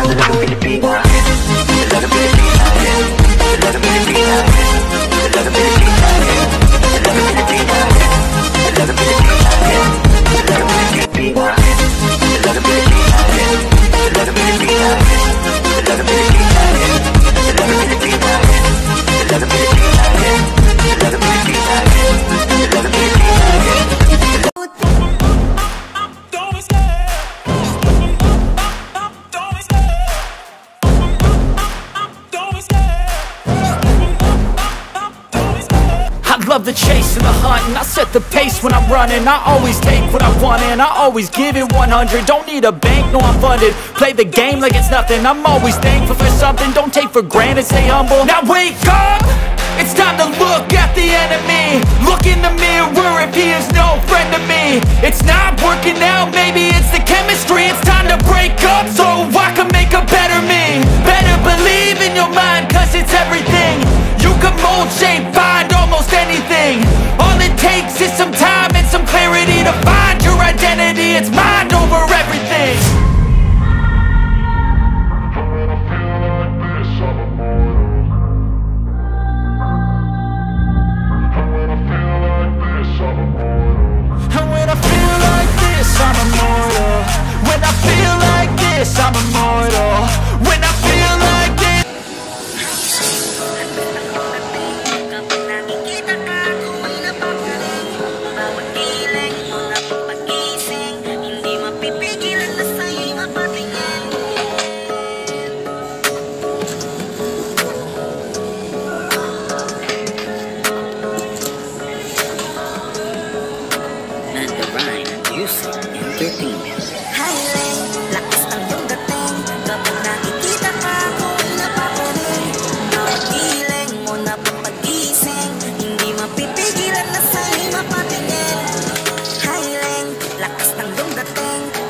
Dalagang Pilipina, Dalagang Pilipina, Dalagang Pilipina, Dalagang Pilipina, Dalagang Pilipina, Dalagang Pilipina, Dalagang Pilipina, Dalagang Pilipina, Dalagang Pilipina, Dalagang Pilipina, Dalagang Pilipina, Dalagang Pilipina, Dalagang Pilipina, Dalagang Pilipina. Love the chase and the hunt, and I set the pace when I'm running. I always take what I want and I always give it 100. Don't need a bank, no I'm funded. Play the game like it's nothing. I'm always thankful for something. Don't take for granted, stay humble. Now wake up! It's time to look at the enemy. Look in the mirror if he is no friend to me. It's not working out, maybe it's the chemistry. It's time to break up so I can make a better me. Better believe in your mind, cause it's everything. You can mold, shape, find almost anything. All it takes is some time and some clarity to find your identity. It's mind over everything. And when I feel like this, I'm immortal. When I feel like this, I'm immortal. When I feel like this.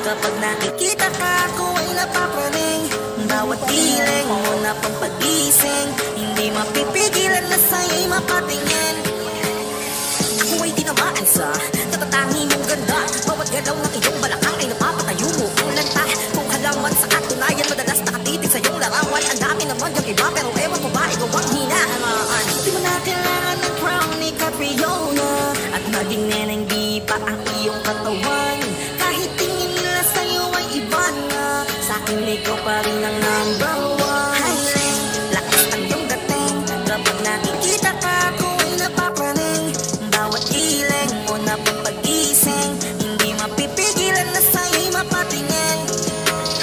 Kapag nakikita ka, ako ay napapraning. Bawat piling mo na pampagising, hindi mapipigilan na sa'yo'y mapatingin. Kung ay tinamaan sa natatangi mong ganda, bawat galaw ng iyong balakang ay napapatayo mo ang lanta. Kung halaman sa katunayan, madalas nakatitig sa iyong larawan. Ang dami naman yung iba, pero ewan ko ba ikaw ang hinahangaan. Di mo na kailangan ng crown ni Catriona, at naging neneng di pa ang iyong katawan. Kahit tingin nila sa'yo ay iba na, sa'kin ikaw pa rin ang number one. Highland, lakas ang iyong dating. Kapag nakikita ka, ako ay napapraning. Bawat iling mo na pampagising, hindi mapipigilan na sa'yo'y mapatingin.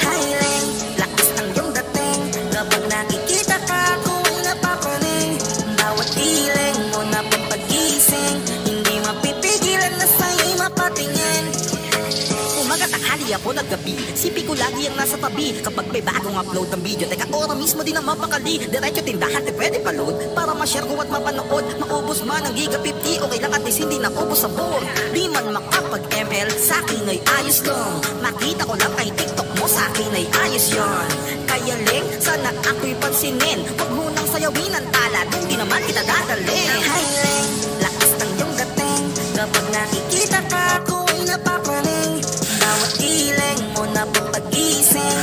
Highland, lakas ang iyong dating. Kapag nakikita ka, ako ay napapraning. Bawat iling mo na pampagising, hindi mapipigilan na sa'yo'y mapatingin. Tanghali ako naggabi, sipi ko lagi ang nasa tabi. Kapag may bagong upload ng video, teka ora mismo din ang mapakali. Diretso tindahan, di pwede pa-load para ma-share ko at mapanood. Maubos man ang giga 50, okay lang at least hindi naubos sa board. Di man makapag-ML, sa'kin ay ayos lang. Makita ko lang kay TikTok mo, sa'kin ay ayos yon. Kaya Leng, sana ako'y pansinin. Huwag mo nang sayawin ang tala, doon di naman kita dadalhin. Hi Leng, lakas ng iyong dating. Kapag nakikita ka, ako ay napapraning. Bawat iling mo na pampagising,